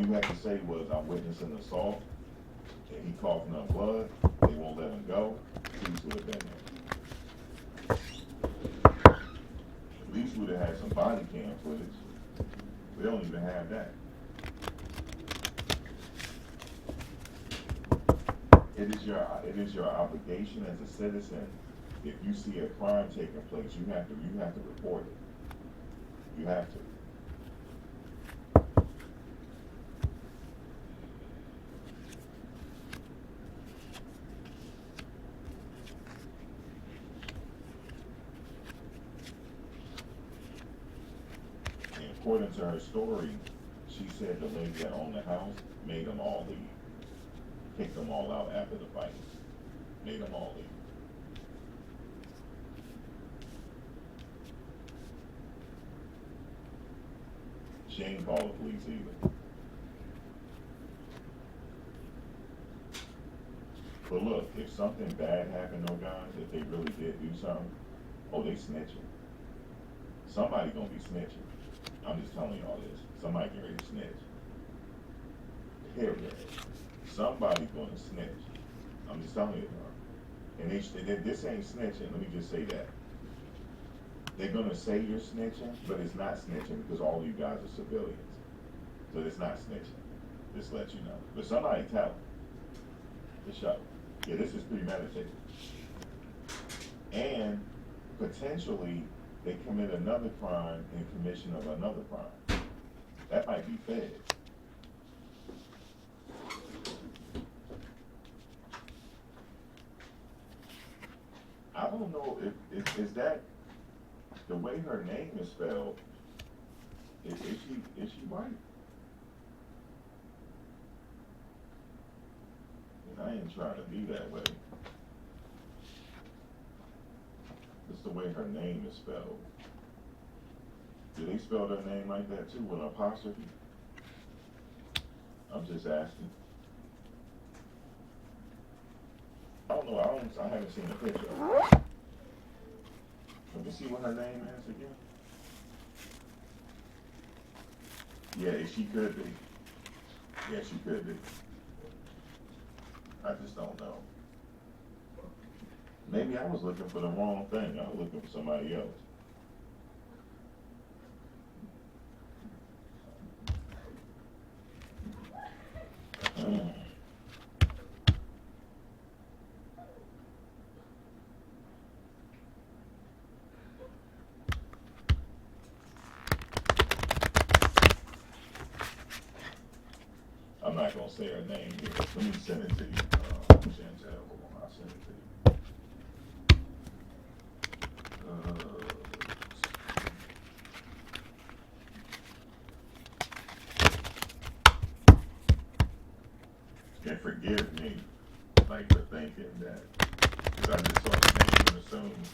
you had to say was, I'm witnessing assault, and he coughing up blood, they won't let him go, police would have been there. At least we would have had some body cam footage. We don't even have that. It is your obligation as a citizen. If you see a crime taking place, you have to report it. You have to. And according to her story, she said the lady that owned the house made them all leave. Kicked them all out after the fight. Made them all leave. She ain't called the police either. But look, if something bad happened, though, guys, if they really did do something, oh, they snitching. Somebody gonna be snitching. I'm just telling y'all this. Somebody get ready to snitch. Period. Somebody gonna snitch. I'm just telling you, and this ain't snitching. Let me just say that. They're gonna say you're snitching, but it's not snitching because all you guys are civilians. So it's not snitching. Just let you know. But somebody tell them. The show. Yeah, this is premeditated. And potentially they commit another crime in commission of another crime. That might be fed. I don't know if is that the way her name is spelled. Is she white? And I ain't trying to be that way. It's the way her name is spelled. Do they spell their name like that too, with an apostrophe? I'm just asking. I don't know. I haven't seen a picture of her. Let me see what her name is again. Yeah, she could be. Yeah, she could be. I just don't know. Maybe I was looking for the wrong thing. I was looking for somebody else. I'm not gonna say her name here. Let me send it to you, Chantel. Hold on, I'll send it to you. And forgive me, like, for thinking that, because I just saw the name and assumed.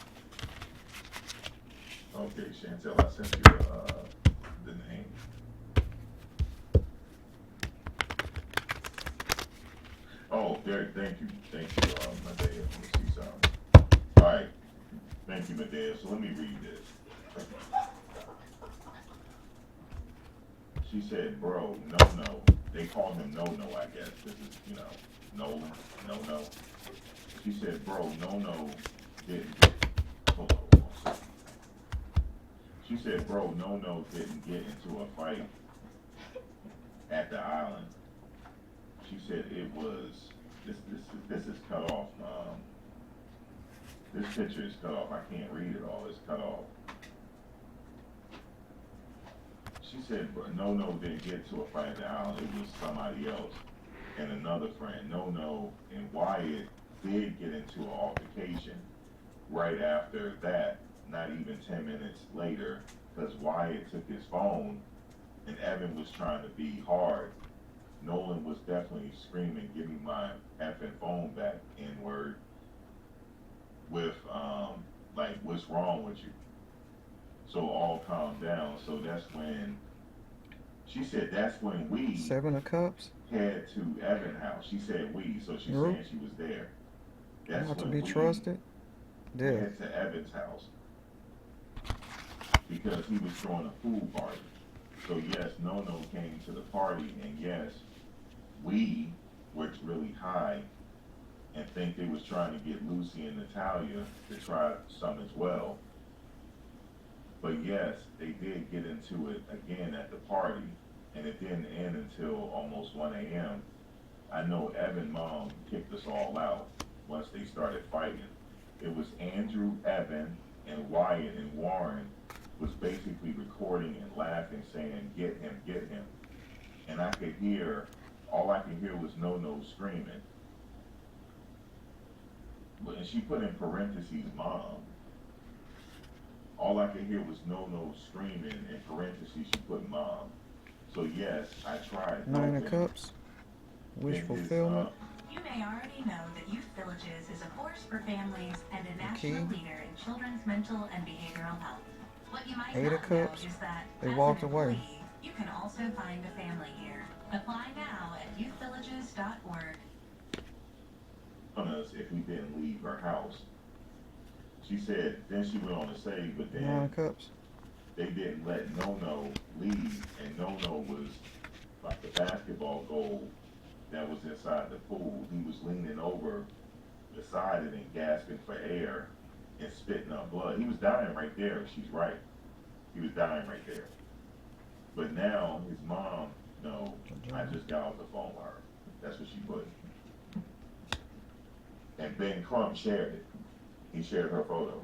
Okay, Chantel, I sent you the name. Oh, there, thank you, Medea. Let me see something. All right, thank you, Medea. So let me read this. She said, bro, no. They call him no, I guess. This is, Nolan, no. She said, bro, no didn't get, hold on. She said, bro, no didn't get into a fight at the island. She said it was, this is cut off. This picture is cut off. I can't read it all. It's cut off. She said, no didn't get to a fight at the island. It was somebody else and another friend. No and Wyatt did get into an altercation right after that, not even 10 minutes later, because Wyatt took his phone and Evan was trying to be hard. Nolan was definitely screaming, give me my effing phone back, N-word, with, like, what's wrong with you? So all calmed down. So that's when, she said that's when we 7 of Cups. head to Evan house. She said we, so she's saying she was there. That's Not to when be we trusted. Dead. went to Evan's house because he was throwing a pool party. So yes, No No came to the party, and yes, we worked really high and think they was trying to get Lucy and Natalia to try some as well. But yes, they did get into it again at the party, and it didn't end until almost 1 a.m. I know Evan mom kicked us all out once they started fighting. It was Andrew, Evan, and Wyatt and Warren was basically recording and laughing, saying, get him. And I could hear, all I could hear was No No screaming. But, and she put in parentheses, mom. All I could hear was No No screaming, in parentheses she put mom. So yes, I tried Nine of helping Cups. Wish in his, fulfillment. You may already know that Youth Villages is a force for families and a national leader in children's mental and behavioral health. What you might Eight of not know Cups. is that They as walked an away. employee, you can also find a family here. Apply now at youthvillages.org. us if we didn't leave her house. She said, then she went on to say, but Nine then of Cups. they didn't let No No leave, and No No was like the basketball goal that was inside the pool. He was leaning over beside it and gasping for air and spitting up blood. He was dying right there. She's right. He was dying right there. But now his mom, no, I just got off the phone with her. That's what she put. And Ben Crump shared it. He shared her photo.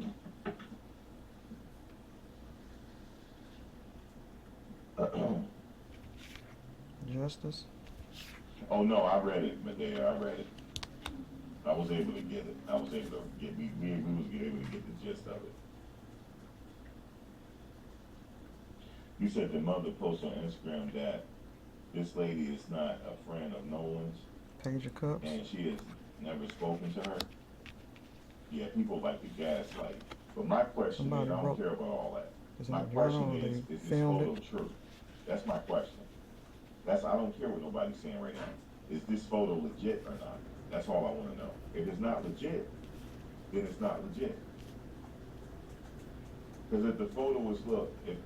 Justice. Oh no, I read it, Medea, I read it. I was able to get it. I was able to get, we was able to get the gist of it. You said the mother posted on Instagram that this lady is not a friend of Nolan's, Page of Cups. and she has never spoken to her. Yeah, people like to gaslight. But my question Somebody is, I don't wrote- care about all that. Is it My in the journal question or they is this filmed photo it? true? That's my question. I don't care what nobody's saying right now. Is this photo legit or not? That's all I want to know. If it's not legit, then it's not legit. Because if the photo was,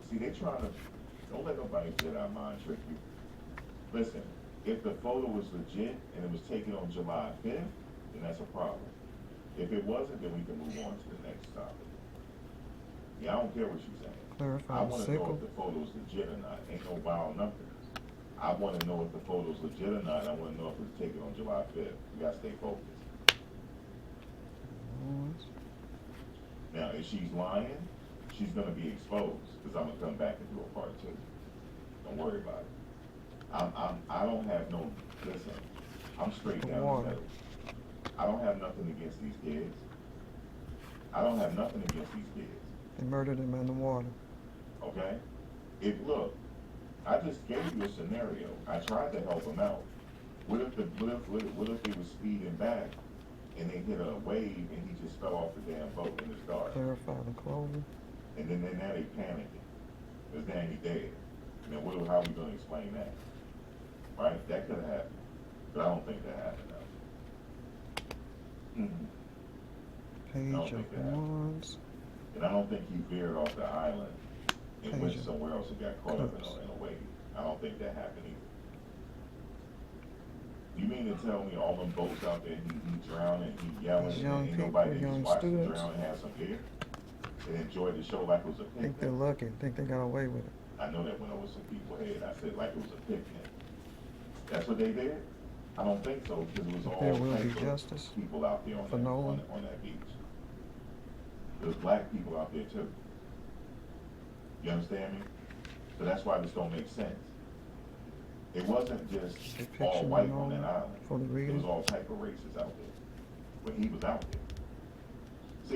see, they trying to, don't let nobody get our mind trick you. Listen, if the photo was legit and it was taken on July 5th, then that's a problem. If it wasn't, then we can move on to the next topic. Yeah, I don't care what you're saying. Clarify I the want to know sickle. if the photo's legit or not. Ain't no wild nothing. I want to know if the photo's legit or not. I want to know if it was taken on July 5th. We got to stay focused. Ones. Now, if she's lying, she's going to be exposed because I'm going to come back and do a part 2. Don't worry about it. I don't have no, listen, I'm straight down the middle. I don't have nothing against these kids. I don't have nothing against these kids. They murdered him in the water. Okay? Look, I just gave you a scenario. I tried to help him out. What if they were speeding back and they hit a wave and he just fell off the damn boat in the dark? Clarify the clothing. And then now they panicking. Because now he dead. Now how are we gonna explain that? Right? That could have happened. But I don't think that happened though. Page of Wands. And I don't think he veered off the island and Page went of somewhere else and got caught up in Cups. a wave. I don't think that happened either. You mean to tell me all them boats out there, he drowning, he yelling, These and young ain't people, nobody just young watched him students. drown and have some beer? And enjoyed the show like it was a Think they're picnic? lucky. Think they got away with it. I know that went over some people's head. I said like it was a picnic. That's what they did? I don't think so, because it was all There will be types of justice people out there for Nolan. on that beach. There was black people out there too. You understand me? So that's why this don't make sense. It wasn't just all Depiction white of on that Nolan island. for the It reader. was all type of races out there. But he was out there.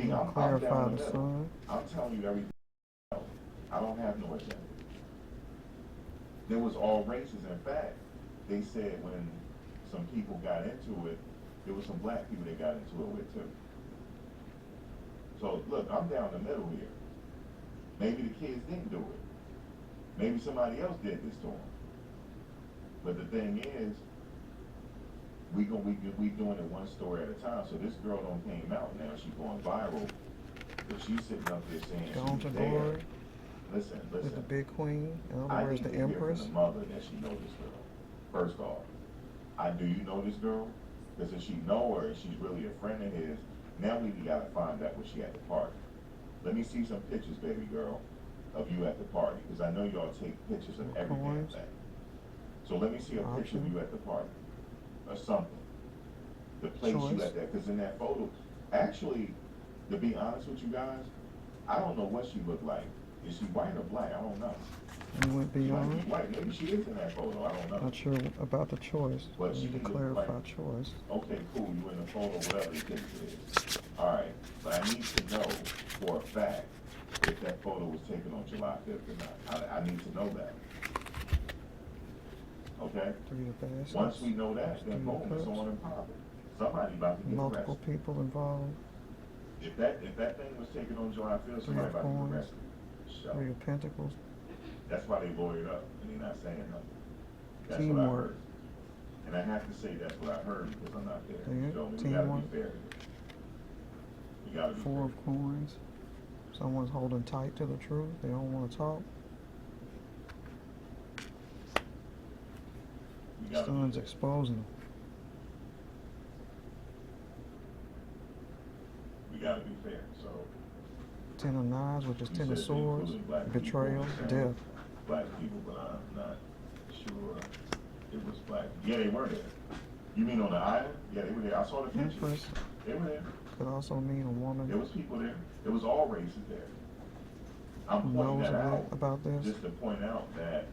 See, I'm Clarify down the the middle. sun. I'm telling you everything. I don't have no agenda. There was all races. In fact, they said when some people got into it, there was some black people they got into it with too. So look, I'm down the middle here. Maybe the kids didn't do it. Maybe somebody else did this to them. But the thing is, we doing it one story at a time. So this girl don't came out now. She's going viral. But she's sitting up there saying Gone she to was there. glory. Listen, with the listen. big queen. In I other words, need the to hear from empress. the mother that she knows this girl. First off, do you know this girl? Because if she know her and she's really a friend of his, now we gotta find out what she at the party. Let me see some pictures, baby girl, of you at the party, because I know y'all take pictures of every damn Coins. thing. So let me see a picture of Option. you at the party, or something. The place you Choice. at that, because in that photo, actually, to be honest with you guys, I don't know what she looked like. Is she white or black? I don't know. You went She might be beyond. white. Maybe she is in that photo. I don't know. Not sure about the choice. But We she need to looked clarify like- choice. Okay, cool. You in the photo, whatever the case is. All right, but I need to know for a fact if that photo was taken on July 5th or not. I need to know that. Okay. 3 of baskets. Once we know that, then Three of boom, it's cups. on and popping. Somebody about to get Multiple arrested. people involved. If that thing was taken on July 5th, Three somebody of about to get coins. arrested. So 3 of pentacles. that's why they lawyered up and they're not saying nothing. That's what I Teamwork. heard. And I have to say that's what I heard because I'm not there. Yeah, So we gotta teamwork. be fair. We gotta be 4 fair. of coins. Someone's holding tight to the truth. They don't want to talk. We gotta be Sun's fair. exposing them. We gotta be fair. So 10 of knives, which is you 10 of said swords. including black people, Betrayal. saying Death. Black people, but I'm not sure it was black. Yeah, they were there. You mean on the island? Yeah, they were there. I saw the pictures. Empress They were there. could also mean a There woman was people there. It was all races there. I'm who pointing knows that out about this. just to point out that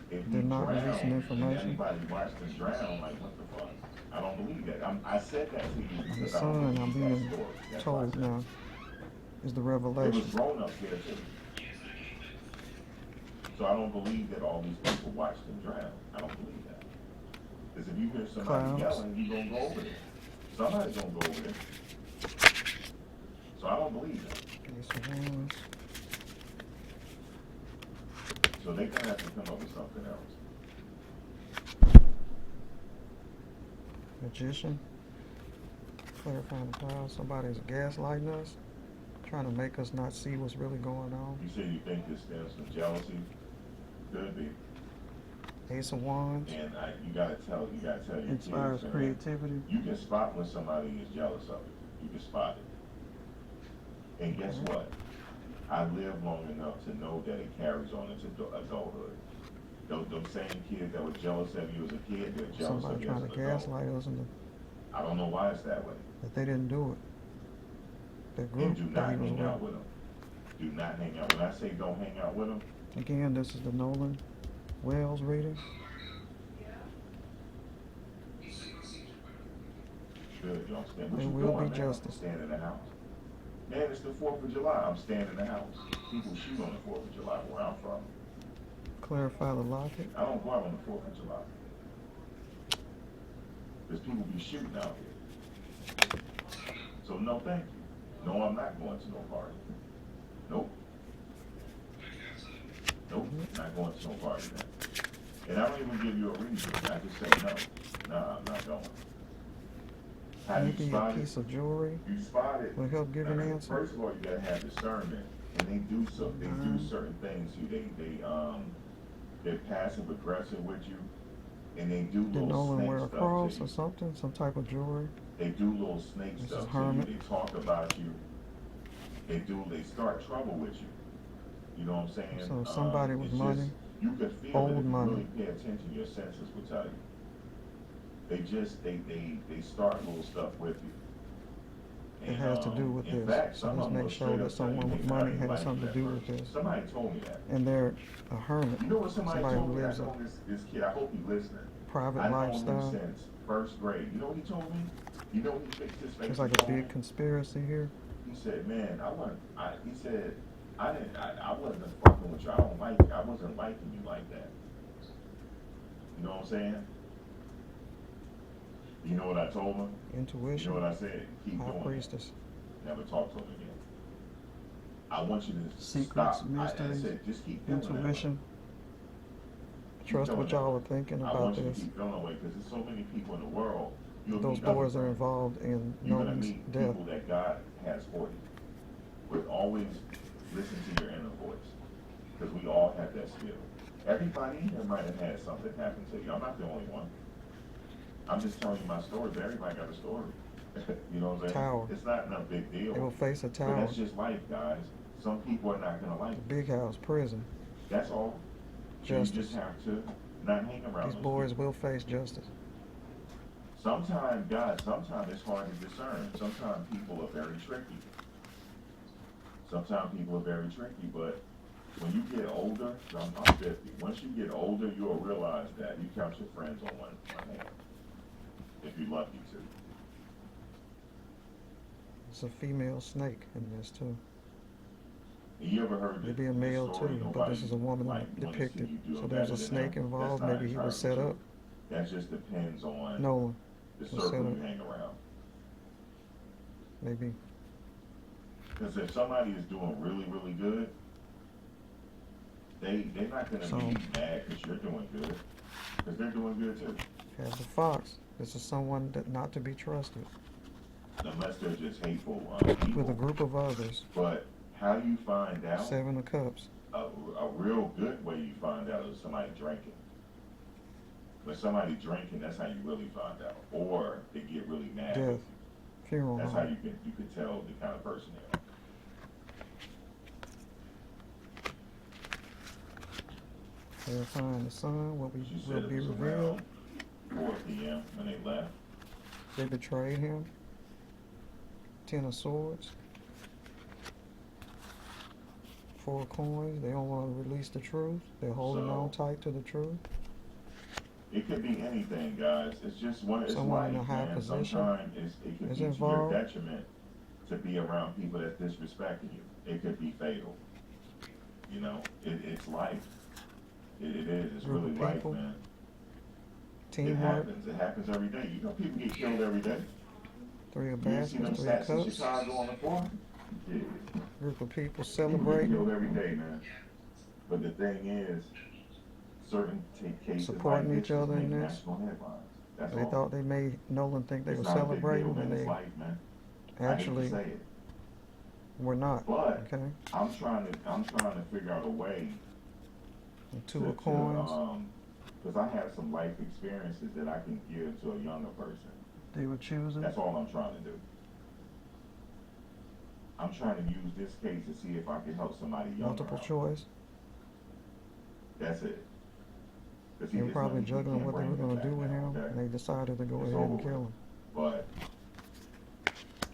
if They're you not drown releasing and information. anybody watched them drown, like what the fuck? I don't believe that. I said that to you The because I sun, don't I'm believe that being story. That's why I told said now, is the it was revelation. grown up there too. So I don't believe that all these people watched them drown. I don't believe that. Because if you hear somebody Clouds. yelling, you gonna go over there. Somebody's gonna go over there. So I don't believe that. Ace of wands. So they're gonna have to come up with something else. Magician. Clarifying the clouds. Somebody's gaslighting us, trying to make us not see what's really going on. You say you think this stems from jealousy? Could be. Ace of wands. And you gotta tell your Inspires kids, man, creativity. you can spot when somebody is jealous of it. You can spot it. And guess what? I lived long enough to know that it carries on into adulthood. Those same kids that were jealous of you as a kid, they're jealous Somebody of you trying as to an adult. gaslight us into I don't know why it's that way. that they didn't do it. That group And do that not he was hang out with. with them. Do not hang out. When I say don't hang out with them, Again, this is the Nolan Wells reading. good, y'all stand. What There you will doing, be man? justice. Stand in the house. Man, it's the 4th of July. I'm standing in the house. People shoot on the 4th of July where I'm from. Clarify the locket. I don't go out on the 4th of July. There's people be shooting out here. So no thank you. No, I'm not going to no party. Nope. Nope, not going to no party then. And I don't even give you a reason. I just say no. Nah, I'm not going. How do you Maybe a spot piece it? of jewelry You spot it. will help give an answer. First of all, you gotta have discernment, and they do certain things to you. They're passive aggressive with you, and they do Did little Nolan snake wear a stuff cross to you. or something? Some type of jewelry? They do little snake This is stuff to hermit. you. They talk about you. They start trouble with you. You know what I'm saying? So somebody with it's money, just, you could feel old it if you money. really pay attention. Your senses will tell you. They start little stuff with you. It has to do with in this. fact, So some let's of them make will sure straight that up tell you someone they with not money even has like something you to do at with first. this. Somebody told me that. And they're a hermit. You know what somebody Somebody told who me? I lives a told this kid, I hope he's listening. private I know him lifestyle. since first grade. You know what he told me? You know he fixed his face. There's like and a told big me? conspiracy here. He said, man, I wasn't fucking with you. I don't like you. I wasn't liking you like that. You know what I'm saying? You know what I told him? You Intuition. know what I said? Keep High doing it. priestess. Never talk to him again. I want you to Secrets, stop. I mysteries, said, just keep doing Intuition. That. Trust doing what that. y'all are thinking I about want you to this. keep going away because there's so many people in the world. You'll Those meet other boys are friends. involved in You're gonna Nolan's meet death. people that God has for you. But always listen to your inner voice. because we all have that skill. Everybody in here might have had something happen to you. I'm not the only one. I'm just telling you my story, but everybody got a story. You know what I'm saying? Tower. It's not no big deal. They will face a But tower. that's just life, guys. Some people are not gonna like it. Big house, prison, That's all. So you justice. just have to not hang around These those boys people. will face justice. Sometimes, God, sometimes it's hard to discern. Sometimes people are very tricky. Sometimes people are very tricky, but when you get older, I'm 50. Once you get older, you'll realize that you count your friends on one hand, if you're lucky to. It's a female snake in this too. And you ever heard Maybe a the male story, too, but this is a woman like, wanna see depicted. you do So it there's better a than snake them? involved. That's not Maybe he was entirely set true. up. That just depends on Nolan the was set circle up. you hang around. Maybe. Because if somebody is doing really, really good, they're not going to So- be mad because you're doing good, because they're doing good too. Has a fox. This is someone that not to be trusted. Unless they're just hateful people. With a group of others. But how you find out, 7 of Cups. a real good way you find out is somebody drinking. When somebody drinking, that's how you really find out. Or they get really mad. Death. Funeral That's how home. you can tell the kind of person they are. Verifying the sun. What She will said be it was revealed. around 4 p.m. when they left. They betrayed him. 10 of Swords. 4 of Coins. They don't want to release the truth. They're holding on tight to the truth. It could be anything, guys. It's just one. It's Someone life, in a high man. position Sometimes it can is be to your involved. detriment to be around people that's disrespecting you. It could be fatal. You know, it's life. It is. It's Group of really life, people. man. It Teamwork. happens. It happens every day. You know, people get killed every day. 3 of You didn't see them Baskets. 3 of stats in Cups. Chicago on the 4th? Yeah. Group of people People get celebrating. killed every day, man. But the thing is, certain cases Supporting like each this just other in make this. national headlines. That's They all. thought they made Nolan think they It's were not a big celebrating, deal, and man. It's they life, man. actually I hate to say it, were not. but Okay. I'm trying to figure out a way And 2 of Coins. because I have some life experiences that I can give to a younger person. They were choosing. That's all I'm trying to do. I'm trying to use this case to see if I can help somebody younger. Multiple out. choice. That's it. 'Cause They were there's probably nothing you juggling can't what they were bring going to back do with now, him, okay? and they decided to go It's ahead and over kill with. him. But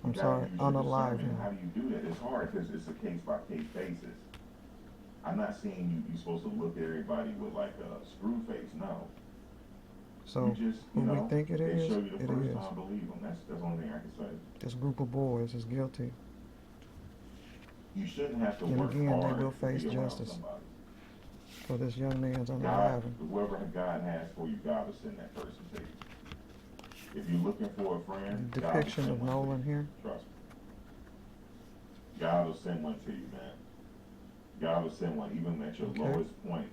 I'm you gotta sorry, use your unalive discernment. him. How do you do that? It's hard because it's a case by case basis. I'm not saying you're supposed to look at everybody with like a screw face. No. So, you just, who you know, we think it they is, show you the it first is. time, believe them. That's the only thing I can say. This group of boys is guilty. You shouldn't have to And work again, they hard will to face be around justice somebody. for this young man's God, unaliving. whoever God has for you, God will send that person to you. If you're looking for a friend, The God will depiction send of one to you. Nolan here. Trust me. God will send one to you, man. God will send one. Even at your Okay. lowest point,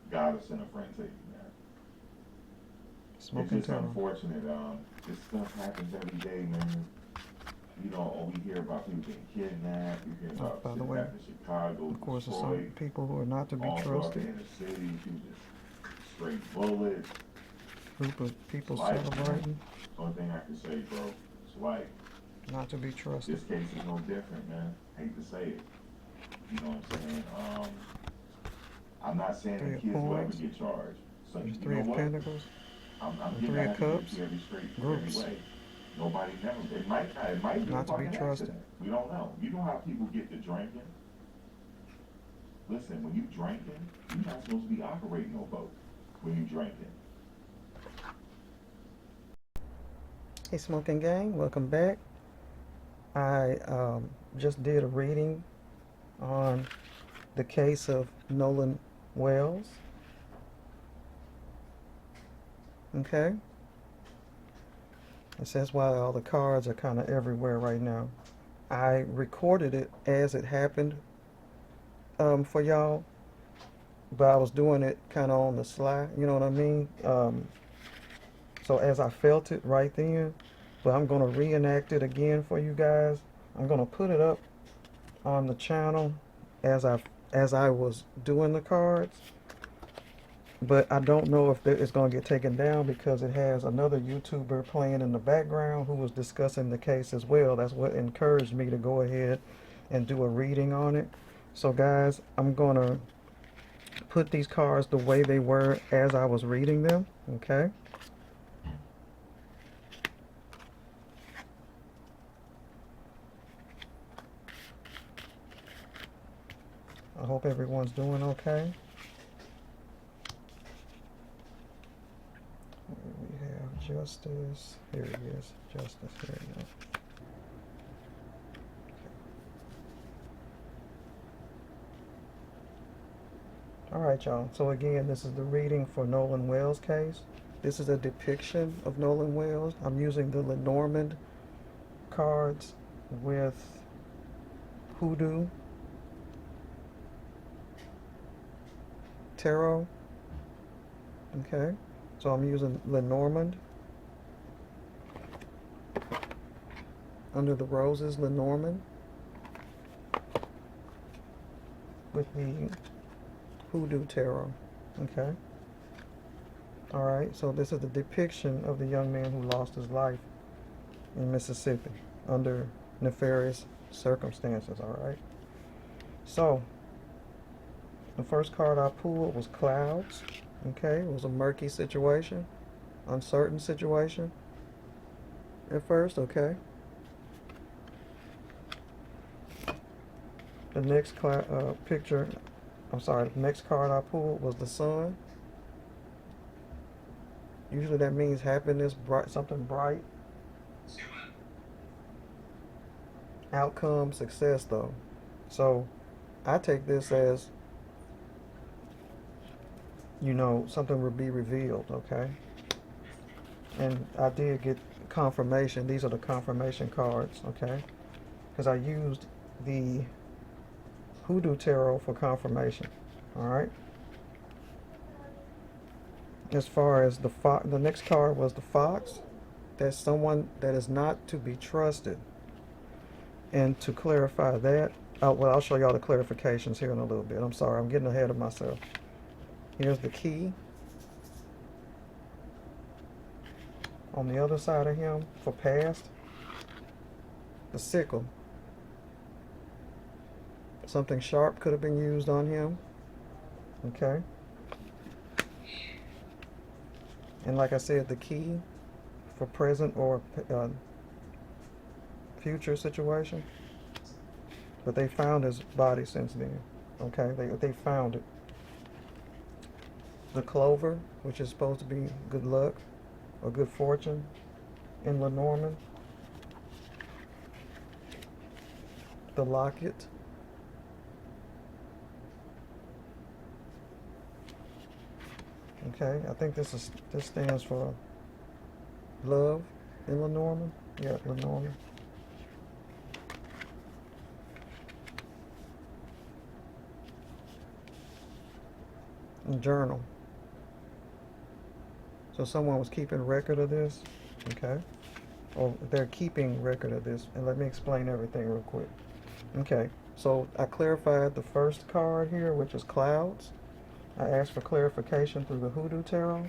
God will send a friend to you, man. Smokin It's just Tarot. unfortunate. This stuff happens every day, man. You know, we hear about people getting kidnapped. We hear about by the shit way, happening in Chicago, Of course, there's some Detroit, people who are not to be all throughout the trusted. inner city. People just straight bullets. Group of people Life, man. celebrating, Only thing I can say, bro, it's life. not to be trusted. This case is no different, man. Hate to say it. You know what I'm saying? I'm not saying 3 the of kids will ever Coins. get charged. So There's you 3 know of what? Pentacles. I'm and getting 3 of at it Cups. every straight Groups. every way. Nobody never. It might not. It might be Not a to be fucking trusted. accident. We don't know. You know how people get to drinking? Listen, when you drinking, you're not supposed to be operating no boat when you drinking. Hey, Smokin Gang, welcome back. I just did a reading on the case of Nolan Wells. Okay. It says why all the cards are kind of everywhere right now. I recorded it as it happened for y'all, but I was doing it kind of on the sly, you know what I mean? So as I felt it right then, but I'm going to reenact it again for you guys. I'm going to put it up on the channel as I as I was doing the cards, but I don't know if it's going to get taken down because it has another YouTuber playing in the background who was discussing the case as well. That's what encouraged me to go ahead and do a reading on it. So guys, I'm going to put these cards the way they were as I was reading them, okay? I hope everyone's doing okay. We have justice. Here it is. Justice. Here it is. Alright, y'all. So again, this is the reading for Nolan Wells' case. This is a depiction of Nolan Wells. I'm using the Lenormand cards with Hoodoo Tarot. Okay. So I'm using Lenormand. Under the Roses, Lenormand. With the Hoodoo Tarot. Okay. Alright, so this is the depiction of the young man who lost his life in Mississippi under nefarious circumstances. Alright. So, the first card I pulled was Clouds. Okay, it was a murky situation, uncertain situation at first. Okay. The next picture, I'm sorry, the next card I pulled was the Sun. Usually that means happiness, bright, something bright. Outcome, success though. So I take this as, you know, something will be revealed, okay? And I did get confirmation. These are the confirmation cards, okay? Because I used the Hoodoo Tarot for confirmation, all right? As far as the next card was the Fox. That's someone that is not to be trusted. And to clarify that, well, I'll show y'all the clarifications here in a little bit. I'm sorry, I'm getting ahead of myself. Here's the Key. On the other side of him, for past, the Sickle. Something sharp could have been used on him. Okay. And like I said, the Key for present or future situation. But they found his body since then. Okay, they found it. The Clover, which is supposed to be good luck or good fortune in Lenormand. The Locket. Okay, I think this stands for love in Lenormand. Yeah, Lenormand. And Journal. So someone was keeping record of this, okay? Or they're keeping record of this. And let me explain everything real quick. Okay, so I clarified the first card here, which is Clouds. I asked for clarification through the Hoodoo Tarot.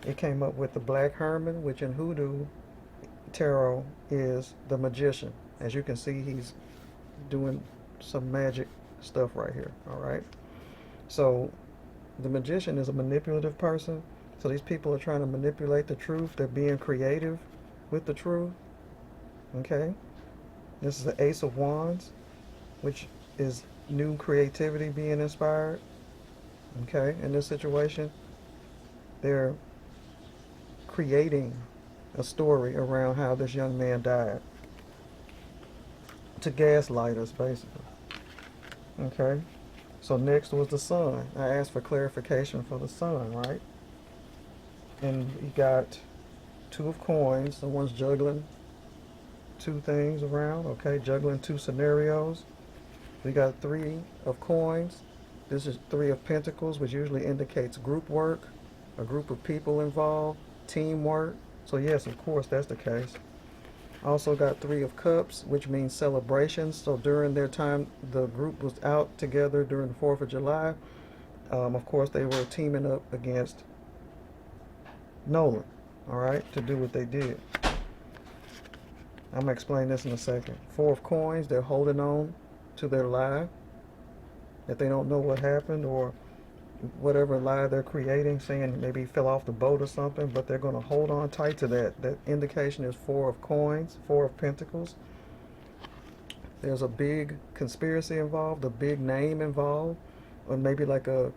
It came up with the Black Hermit, which in Hoodoo Tarot is the Magician. As you can see, he's doing some magic stuff right here, all right? So the Magician is a manipulative person. So these people are trying to manipulate the truth. They're being creative with the truth, okay? This is the Ace of Wands, which is new creativity being inspired. Okay, in this situation, they're creating a story around how this young man died to gaslight us, basically. Okay, so next was the Sun. I asked for clarification for the Sun, right? And you got Two of Coins. Someone's juggling two things around, okay, juggling two scenarios. We got Three of Coins. This is Three of Pentacles, which usually indicates group work, a group of people involved, teamwork. So yes, of course, that's the case. Also got Three of Cups, which means celebrations. So during their time, the group was out together during the 4th of July. Of course, they were teaming up against Nolan, all right, to do what they did. I'm going to explain this in a second. Four of Coins, they're holding on to their lie, that they don't know what happened, or whatever lie they're creating, saying maybe he fell off the boat or something, but they're going to hold on tight to that. That indication is Four of Coins, Four of Pentacles. There's a big conspiracy involved, a big name involved, or maybe like a,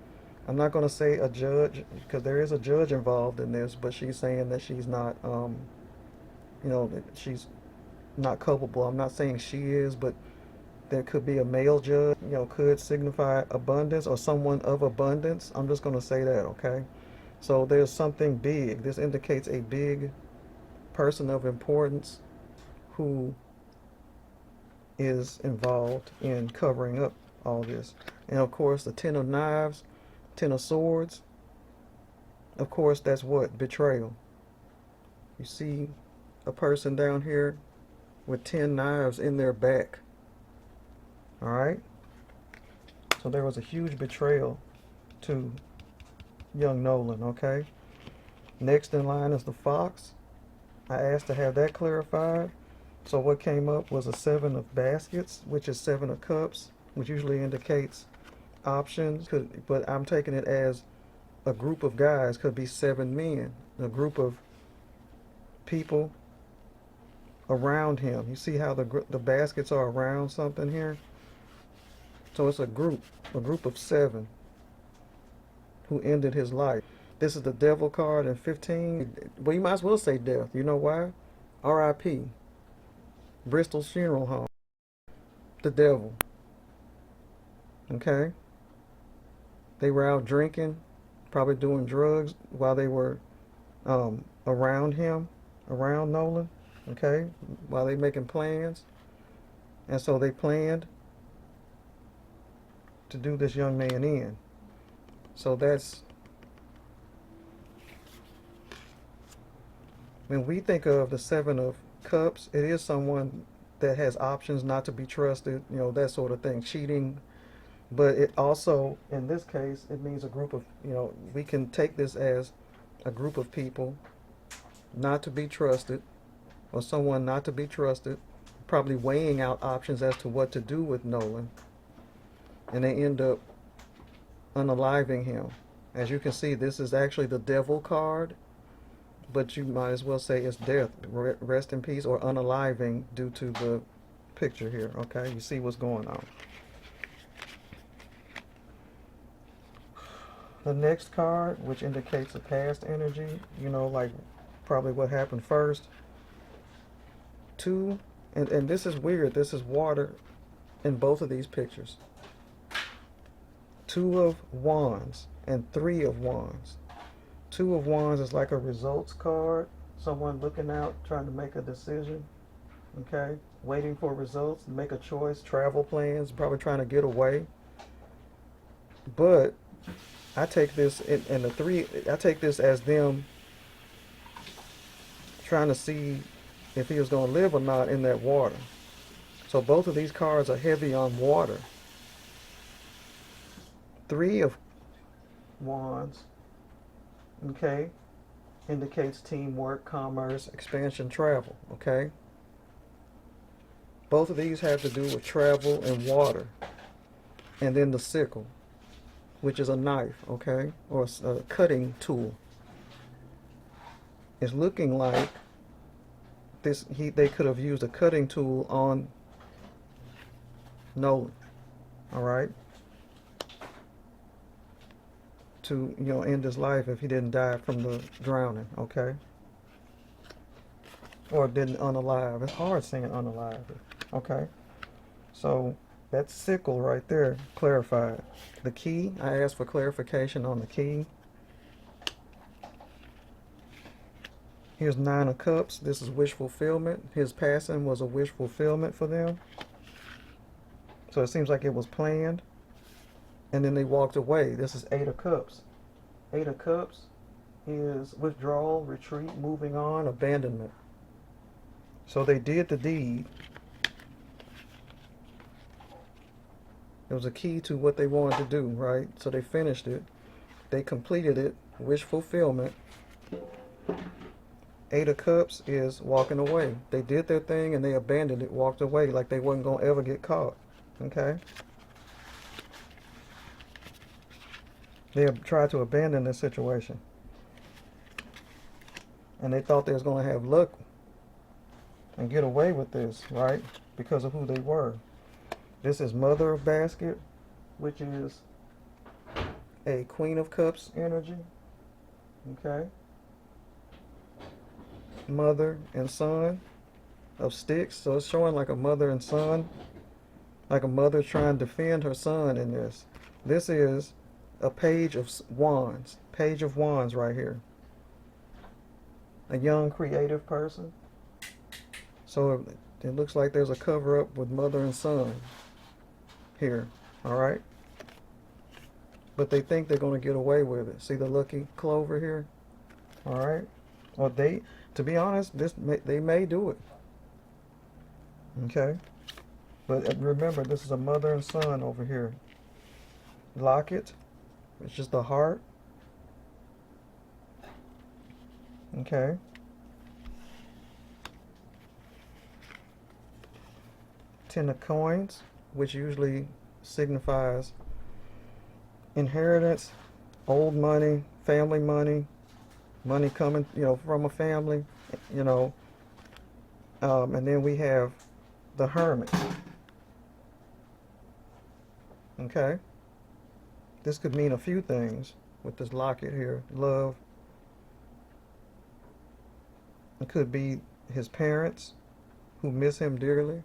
I'm not going to say a judge, because there is a judge involved in this, but she's saying that she's not, that she's not culpable. I'm not saying she is, but there could be a male judge, could signify abundance or someone of abundance. I'm just going to say that, okay? So there's something big. This indicates a big person of importance who is involved in covering up all this. And of course, the Ten of Knives, Ten of Swords, of course, that's what? Betrayal. You see a person down here with 10 knives in their back. All right? So there was a huge betrayal to young Nolan, okay? Next in line is the Fox. I asked to have that clarified. So what came up was a 7 of baskets, which is 7 of cups, which usually indicates options. But I'm taking it as a group of guys, could be 7 men, a group of people around him. You see how the baskets are around something here? So it's a group of 7 who ended his life. This is the Devil card in 15. Well, you might as well say death. You know why? R.I.P. Bristol's Funeral Home. The devil. Okay? They were out drinking, probably doing drugs while they were around him, around Nolan. Okay? While they making plans. And so they planned to do this young man in. So that's, when we think of the 7 of Cups, it is someone that has options, not to be trusted, that sort of thing, cheating. But it also, in this case, it means a group of, we can take this as a group of people not to be trusted, or someone not to be trusted, probably weighing out options as to what to do with Nolan. And they end up unaliving him. As you can see, this is actually the Devil card, but you might as well say it's death, rest in peace, or unaliving due to the picture here. Okay, you see what's going on. The next card, which indicates a past energy, like probably what happened first. 2, and this is weird, this is water in both of these pictures. 2 of Wands and 3 of Wands. 2 of Wands is like a results card. Someone looking out, trying to make a decision. Okay? Waiting for results, make a choice, travel plans, probably trying to get away. But I take this in the 3, I take this as them trying to see if he was going to live or not in that water. So both of these cards are heavy on water. 3 of Wands, okay, indicates teamwork, commerce, expansion, travel, okay? Both of these have to do with travel and water. And then the sickle, which is a knife, okay, or a cutting tool. It's looking like they could have used a cutting tool on Nolan, all right, to end his life if he didn't die from the drowning, okay, or didn't unalive. It's hard saying unalive, okay. So that sickle right there clarified. The key, I asked for clarification on the key. Here's 9 of Cups. This is wish fulfillment. His passing was a wish fulfillment for them. So it seems like it was planned. And then they walked away. This is 8 of Cups. 8 of Cups is withdrawal, retreat, moving on, abandonment. So they did the deed. It was a key to what they wanted to do, right? So they finished it. They completed it. Wish fulfillment. Eight of Cups is walking away. They did their thing and they abandoned it, walked away like they wasn't going to ever get caught. Okay? They have tried to abandon the situation. And they thought they was going to have luck and get away with this, right? Because of who they were. This is Mother of Basket, which is a Queen of Cups energy. Okay? Mother and son of sticks. So it's showing like a mother and son. Like a mother trying to defend her son in this. This is a Page of Wands. Page of Wands right here. A young creative person. So it looks like there's a cover up with mother and son here. Alright? But they think they're going to get away with it. See the lucky clover here? Alright? Well, to be honest, they may do it. Okay? But remember, this is a mother and son over here. Locket, which is the heart. Okay? Ten of Coins, which usually signifies inheritance, old money, family money, money coming, from a family, and then we have the Hermit. Okay? This could mean a few things with this locket here. Love. It could be his parents who miss him dearly.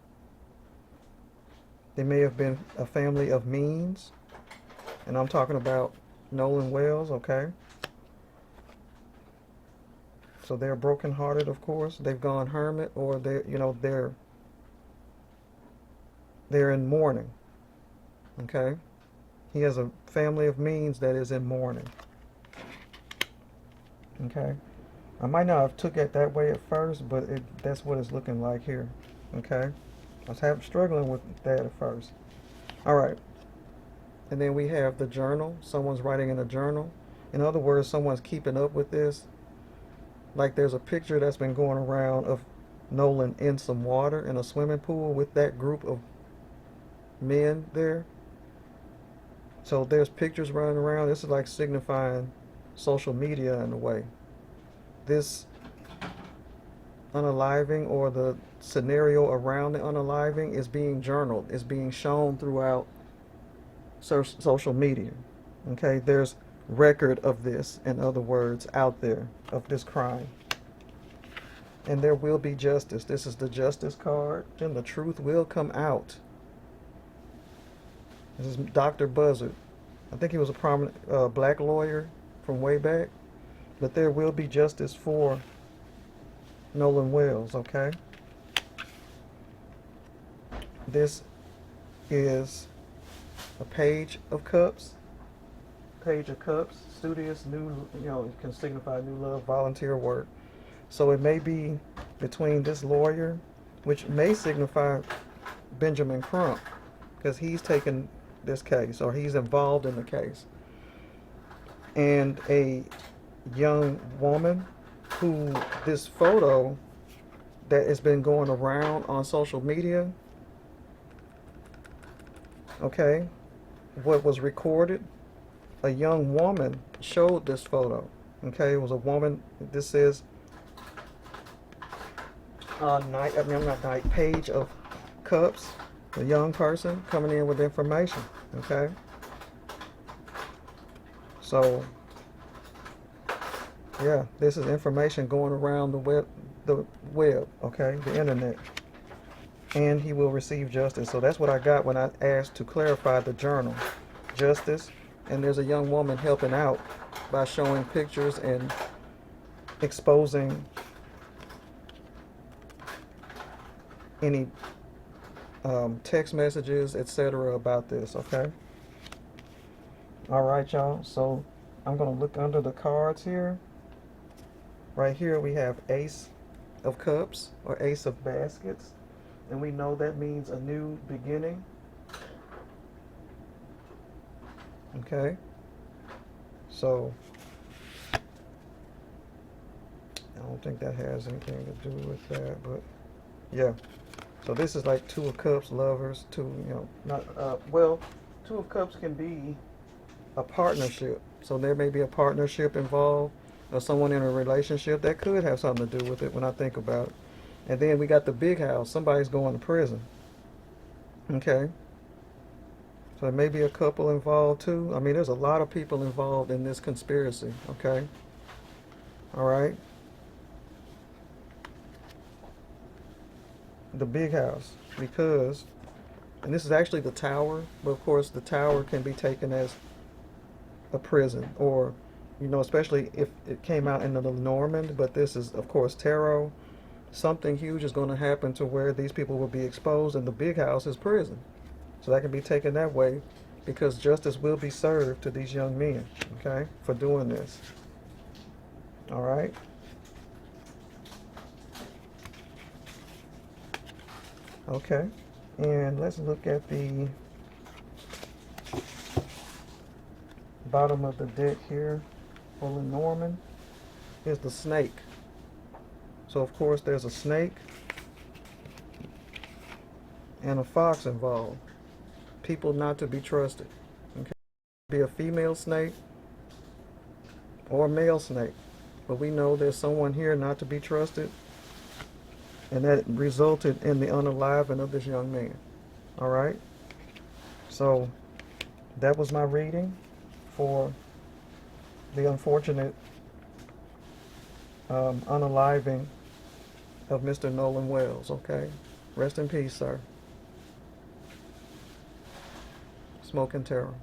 They may have been a family of means. And I'm talking about Nolan Wells, okay? So they're brokenhearted, of course. They've gone hermit, or they're in mourning. Okay? He has a family of means that is in mourning. Okay? I might not have took it that way at first, but that's what it's looking like here. Okay? I was struggling with that at first. Alright. And then we have the journal. Someone's writing in a journal. In other words, someone's keeping up with this. Like there's a picture that's been going around of Nolan in some water in a swimming pool with that group of men there. So there's pictures running around. This is like signifying social media in a way. This unaliving, or the scenario around the unaliving, is being journaled. It's being shown throughout social media. Okay, there's record of this, in other words, out there, of this crime. And there will be justice. This is the justice card, and the truth will come out. This is Dr. Buzzard. I think he was a prominent black lawyer from way back. But there will be justice for Nolan Wells, okay? This is a Page of Cups. Page of Cups, studious, new, it can signify new love, volunteer work. So it may be between this lawyer, which may signify Benjamin Crump, because he's taken this case, or he's involved in the case, and a young woman who this photo that has been going around on social media, okay, what was recorded, a young woman showed this photo. Okay, it was a woman. This is Page of Cups, a young person coming in with information. Okay, so yeah, this is information going around the web, okay, the internet, and he will receive justice. So that's what I got when I asked to clarify the journal. Justice, and there's a young woman helping out by showing pictures and exposing any text messages, etc. about this, okay? All right, y'all, so I'm going to look under the cards here. Right here we have Ace of Cups or Ace of Baskets. And we know that means a new beginning. Okay? So, I don't think that has anything to do with that, but yeah. So this is like Two of Cups, lovers, two, not, well, Two of Cups can be a partnership. So there may be a partnership involved or someone in a relationship that could have something to do with it when I think about it. And then we got the big house. Somebody's going to prison. Okay. So there may be a couple involved too. I mean, there's a lot of people involved in this conspiracy. Okay. All right. The big house, because, and this is actually the tower, but of course the tower can be taken as a prison, or especially if it came out in the Normand, but this is of course tarot. Something huge is going to happen to where these people will be exposed, and the big house is prison. So that can be taken that way, because justice will be served to these young men, okay, for doing this. All right. Okay, and let's look at the bottom of the deck here for Lenormand is the snake. So of course there's a snake and a fox involved. People not to be trusted. Okay, be a female snake or a male snake, but we know there's someone here not to be trusted, and that resulted in the unaliving of this young man. All right. So that was my reading for the unfortunate unaliving of Mr. Nolan Wells. Okay. Rest in peace, sir. Smokin Tarot.